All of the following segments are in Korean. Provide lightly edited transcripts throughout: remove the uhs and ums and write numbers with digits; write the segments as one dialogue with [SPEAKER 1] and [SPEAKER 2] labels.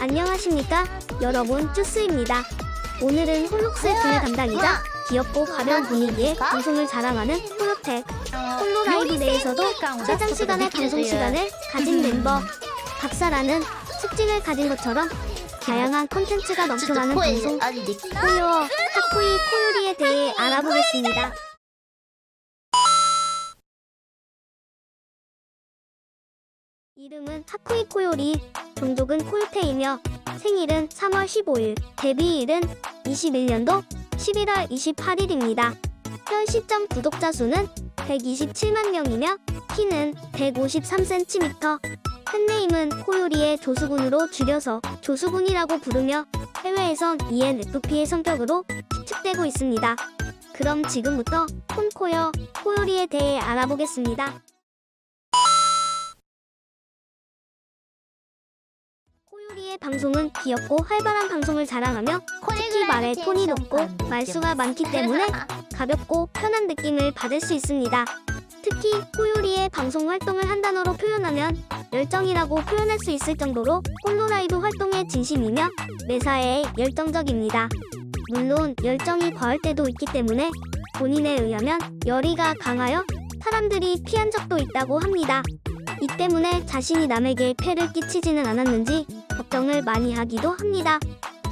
[SPEAKER 1] 안녕하십니까 여러분, 쭈스입니다. 오늘은 홀록스의 두뇌 담당이자 귀엽고 가벼운 분위기의 방송을 자랑하는 홀로텍 홀로라이브 내에서도 최장 시간의 방송 시간을 가진 멤버 박사라는 특징을 가진 것처럼 다양한 콘텐츠가 넘쳐나는 방송 코요어 하쿠이 코요리에 대해 알아보겠습니다. 이름은 하쿠이 코요리, 종족은 코요테이며 생일은 3월 15일, 데뷔일은 21년도 11월 28일입니다. 현 시점 구독자 수는 127만 명이며 키는 153cm, 팬네임은 코요리의 조수군으로 줄여서 조수군이라고 부르며 해외에선 ENFP의 성격으로 추측되고 있습니다. 그럼 지금부터 콘코요 코요리에 대해 알아보겠습니다. 코요리의 방송은 귀엽고 활발한 방송을 자랑하며 특히 말의 톤이 높고 말수가 많기 때문에 가볍고 편한 느낌을 받을 수 있습니다. 특히 코요리의 방송 활동을 한 단어로 표현하면 열정이라고 표현할 수 있을 정도로 홀로라이브 활동에 진심이며 매사에 열정적입니다. 물론 열정이 과할 때도 있기 때문에 본인에 의하면 열의가 강하여 사람들이 피한 적도 있다고 합니다. 이 때문에 자신이 남에게 폐를 끼치지는 않았는지 걱정을 많이 하기도 합니다.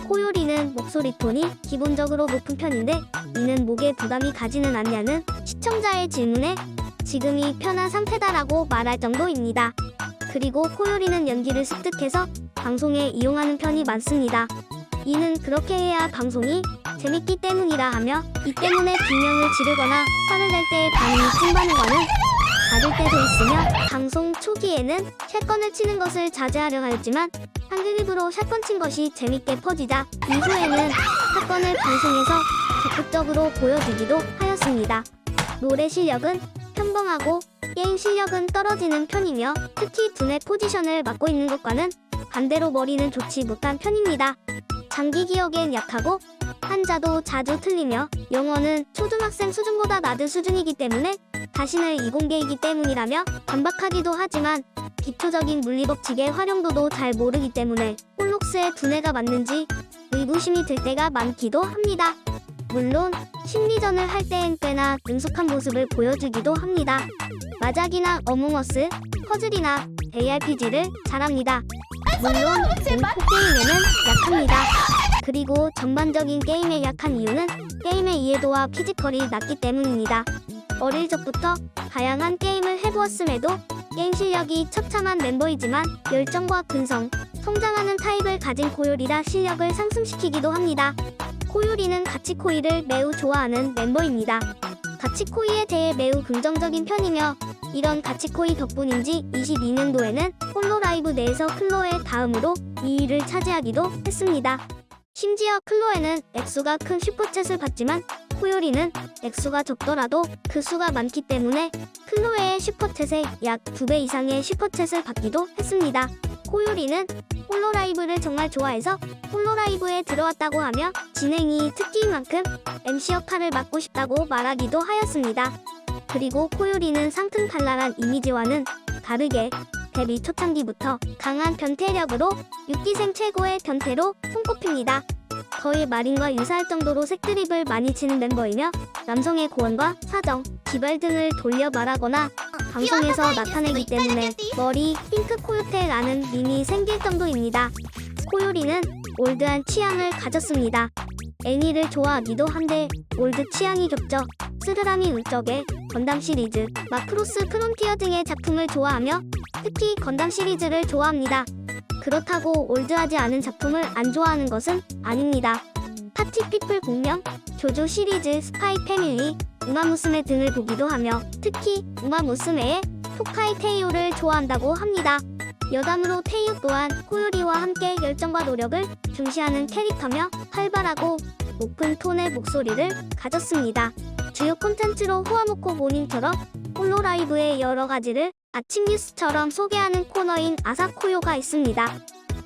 [SPEAKER 1] 코요리는 목소리 톤이 기본적으로 높은 편인데 이는 목에 부담이 가지는 않냐는 시청자의 질문에 지금이 편한 상태다라고 말할 정도입니다. 그리고 코요리는 연기를 습득해서 방송에 이용하는 편이 많습니다. 이는 그렇게 해야 방송이 재밌기 때문이라 하며 이 때문에 비명을 지르거나 화를 낼 때의 반응이 찐반응과는 다를 때도 있으며 방송 초기에는 샷건을 치는 것을 자제하려 하였지만 한글립으로 샷건 친 것이 재밌게 퍼지자 이후에는 샷건을 방송에서 적극적으로 보여주기도 하였습니다. 노래 실력은 평범하고 게임 실력은 떨어지는 편이며 특히 두뇌 포지션을 맡고 있는 것과는 반대로 머리는 좋지 못한 편입니다. 장기 기억엔 약하고 한자도 자주 틀리며 영어는 초등학생 수준보다 낮은 수준이기 때문에 자신을 이공계이기 때문이라며 반박하기도 하지만 기초적인 물리법칙의 활용도도 잘 모르기 때문에 홀록스의 두뇌가 맞는지 의구심이 들 때가 많기도 합니다. 물론 심리전을 할 때엔 꽤나 능숙한 모습을 보여주기도 합니다. 마작이나 어몽어스, 퍼즐이나 ARPG를 잘합니다. 물론 공포게임에는 약합니다. 그리고 전반적인 게임에 약한 이유는 게임의 이해도와 피지컬이 낮기 때문입니다. 어릴 적부터 다양한 게임을 해보았음에도 게임 실력이 처참한 멤버이지만 열정과 근성, 성장하는 타입을 가진 코요리라 실력을 상승시키기도 합니다. 코요리는 가치코이를 매우 좋아하는 멤버입니다. 가치코이에 대해 매우 긍정적인 편이며 이런 가치코이 덕분인지 22년도에는 홀로라이브 내에서 클로의 다음으로 2위를 차지하기도 했습니다. 심지어 클로에는 액수가 큰 슈퍼챗을 받지만 코요리는 액수가 적더라도 그 수가 많기 때문에 클로에의 슈퍼챗의 약 2배 이상의 슈퍼챗을 받기도 했습니다. 코요리는 홀로라이브를 정말 좋아해서 홀로라이브에 들어왔다고 하며 진행이 특기인 만큼 MC 역할을 맡고 싶다고 말하기도 하였습니다. 그리고 코요리는 상퉁발랄한 이미지와는 다르게 데뷔 초창기부터 강한 변태력으로 6기생 최고의 변태로 손꼽힙니다. 거의 마린과 유사할 정도로 색드립을 많이 치는 멤버이며 남성의 고언과 사정, 기발 등을 돌려 말하거나 방송에서 나타내기 때문에 머리 핑크 코요테라는 밈이 생길 정도입니다. 코요리는 올드한 취향을 가졌습니다. 애니를 좋아하기도 한데 올드 취향이 겹쳐 스르라미 울적의 건담 시리즈, 마크로스 프론티어 등의 작품을 좋아하며 특히 건담 시리즈를 좋아합니다. 그렇다고 올드하지 않은 작품을 안 좋아하는 것은 아닙니다. 파티피플 공명, 조조 시리즈, 스파이 패밀리, 우마무스메 등을 보기도 하며 특히 우마무스메의 토카이 테이오를 좋아한다고 합니다. 여담으로 테이오 또한 코요리와 함께 열정과 노력을 중시하는 캐릭터며 활발하고 높은 톤의 목소리를 가졌습니다. 주요 콘텐츠로 후아모코 모닝처럼 홀로라이브의 여러 가지를 아침 뉴스처럼 소개하는 코너인 아사코요가 있습니다.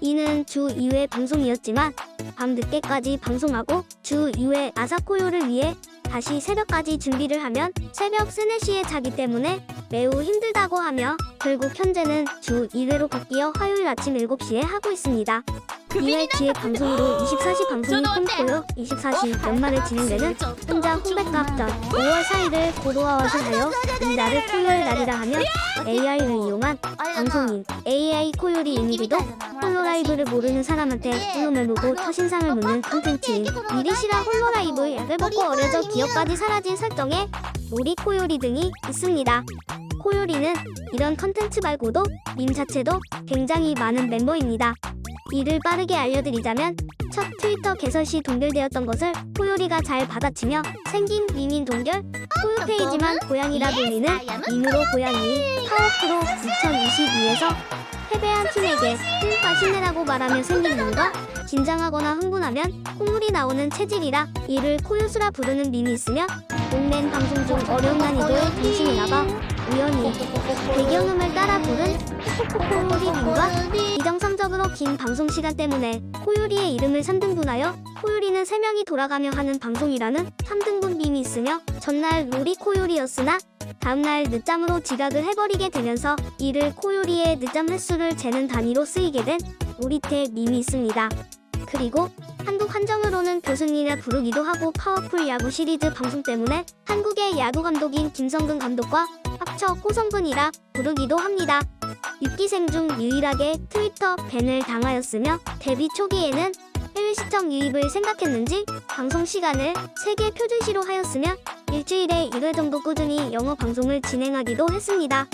[SPEAKER 1] 이는 주 2회 방송이었지만 밤 늦게까지 방송하고 주 2회 아사코요를 위해 다시 새벽까지 준비를 하면 새벽 3, 4시에 자기 때문에 매우 힘들다고 하며 결국 현재는 주 2회로 바뀌어 화요일 아침 7시에 하고 있습니다. 2회 기획 방송으로 24시 방송이 꿈꾸요. 24시 연말에 진행되는 혼자 홍백과 합전 5월 4일을 고도화와서 하여 이 날을 코요일 날이라 하며 AI를 이용한 방송인 AI 코요리 이미리도 홀로라이브를 모르는 사람한테 홀로멜로고 터신상을 묻는 콘텐츠인 미리시라 홀로라이브 약을 먹고 어려져 기억까지 사라진 설정의 놀이 코요리 등이 있습니다. 코요리는 이런 컨텐츠 말고도 밈 자체도 굉장히 많은 멤버입니다. 이를 빠르게 알려드리자면 첫 트위터 개설 시 동결되었던 것을 코요리가 잘 받아치며 생긴 밈인 동결, 코요 페이지만 고양이라 불리는 밈으로 고양이, 파워프로 2022에서 패배한 팀에게 힘과 힘내라고 말하며 생긴 밈과 긴장하거나 흥분하면 콧물이 나오는 체질이라 이를 코요수라 부르는 밈이 있으며 롱맨 방송 중 어려운 난이도의 중심이 나가 우연히 배경음을 따라 부른 코요리 밈과 비정상적으로 긴 방송 시간 때문에 코요리의 이름을 3등분하여 코요리는 3명이 돌아가며 하는 방송이라는 3등분 밈이 있으며 전날 롤이 코요리였으나 다음날 늦잠으로 지각을 해버리게 되면서 이를 코요리의 늦잠 횟수를 재는 단위로 쓰이게 된 놀이태 밈이 있습니다. 그리고 한국 한정으로는 교승이라 부르기도 하고 파워풀 야구 시리즈 방송 때문에 한국의 야구 감독인 김성근 감독과 합쳐 코성근이라 부르기도 합니다. 6기생 중 유일하게 트위터 밴을 당하였으며 데뷔 초기에는 해외 시청 유입을 생각했는지 방송 시간을 세계 표준시로 하였으며 일주일에 1회 정도 꾸준히 영어 방송을 진행하기도 했습니다.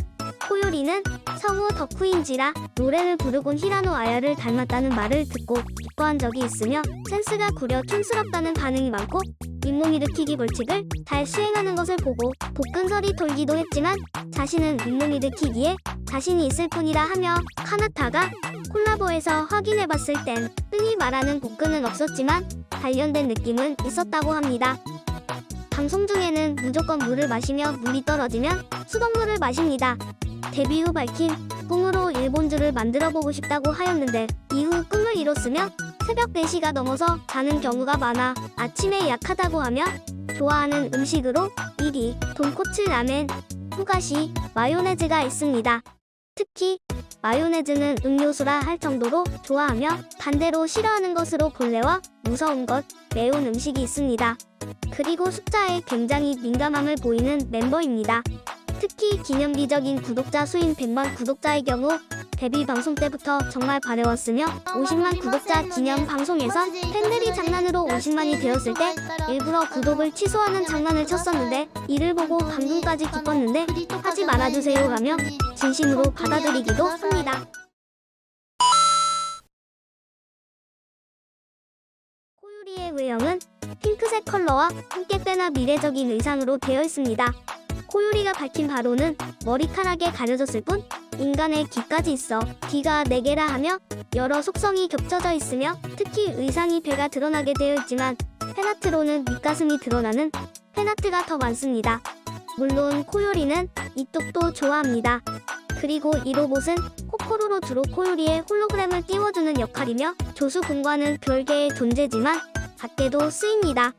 [SPEAKER 1] 코요리는 성우 덕후인지라 노래를 부르곤 히라노 아야를 닮았다는 말을 듣고 기뻐한 적이 있으며 센스가 구려 촌스럽다는 반응이 많고 윗몸 일으키기 벌칙을 잘 수행하는 것을 보고 복근설이 돌기도 했지만 자신은 윗몸 일으키기에 자신이 있을 뿐이라 하며 카나타가 콜라보에서 확인해봤을 땐 흔히 말하는 복근은 없었지만 단련된 느낌은 있었다고 합니다. 방송 중에는 무조건 물을 마시며 물이 떨어지면 수돗물을 마십니다. 데뷔 후 밝힌 꿈으로 일본주를 만들어보고 싶다고 하였는데 이후 꿈을 이뤘으며 새벽 4시가 넘어서 자는 경우가 많아 아침에 약하다고 하며 좋아하는 음식으로 1위 돈코츠 라멘, 후가시, 마요네즈가 있습니다. 특히 마요네즈는 음료수라 할 정도로 좋아하며 반대로 싫어하는 것으로 본래와 무서운 것, 매운 음식이 있습니다. 그리고 숫자에 굉장히 민감함을 보이는 멤버입니다. 특히 기념비적인 구독자 수인 100만 구독자의 경우 데뷔 방송 때부터 정말 바래왔으며 50만 구독자 기념 방송에선 팬들이 장난으로 50만이 되었을 때 일부러 구독을 취소하는 장난을 쳤었는데 이를 보고 방금까지 기뻤는데 하지 말아주세요 라며 진심으로 받아들이기도 합니다. 코요리의 외형은 핑크색 컬러와 함께 꽤나 미래적인 의상으로 되어 있습니다. 코요리가 밝힌 바로는 머리카락에 가려졌을 뿐 인간의 귀까지 있어 귀가 4개라 하며 여러 속성이 겹쳐져 있으며 특히 의상이 배가 드러나게 되어 있지만 팬아트로는 밑가슴이 드러나는 팬아트가 더 많습니다. 물론 코요리는 이쪽도 좋아합니다. 그리고 이 로봇은 코코로로 주로 코요리의 홀로그램을 띄워주는 역할이며 조수 군과는 별개의 존재지만 밖에도 쓰입니다.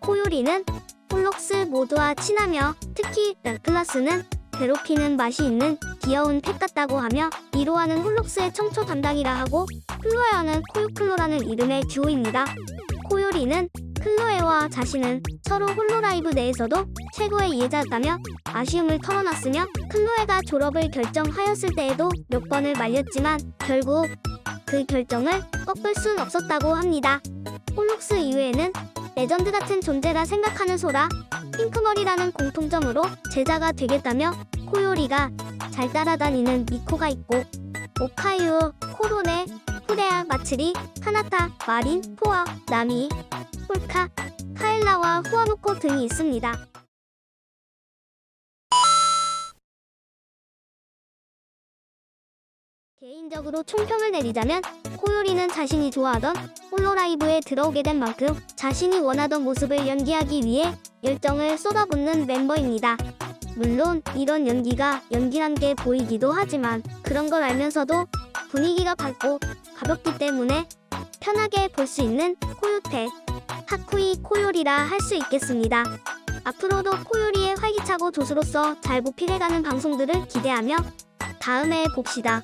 [SPEAKER 1] 코요리는 홀록스 모두와 친하며 특히 락클라스는 괴롭히는 맛이 있는 귀여운 펫 같다고 하며 이로하는 홀록스의 청초 담당이라 하고 클로에와는 코요클로라는 이름의 듀오입니다. 코요리는 클로에와 자신은 서로 홀로라이브 내에서도 최고의 이해자였다며 아쉬움을 털어놨으며 클로에가 졸업을 결정하였을 때에도 몇 번을 말렸지만 결국 그 결정을 꺾을 순 없었다고 합니다. 홀록스 이후에는 레전드 같은 존재라 생각하는 소라, 핑크머리라는 공통점으로 제자가 되겠다며 코요리가 잘 따라다니는 미코가 있고 오카유, 코로네, 후레아, 마츠리, 카나타, 마린, 포아, 나미, 폴카, 카엘라와 후아노코 등이 있습니다. 개인적으로 총평을 내리자면 코요리는 자신이 좋아하던 홀로라이브에 들어오게 된 만큼 자신이 원하던 모습을 연기하기 위해 열정을 쏟아붓는 멤버입니다. 물론 이런 연기가 연기란 게 보이기도 하지만 그런 걸 알면서도 분위기가 밝고 가볍기 때문에 편하게 볼 수 있는 코요테, 하쿠이 코요리라 할 수 있겠습니다. 앞으로도 코요리의 활기차고 조수로서 잘 보필해가는 방송들을 기대하며 다음에 봅시다.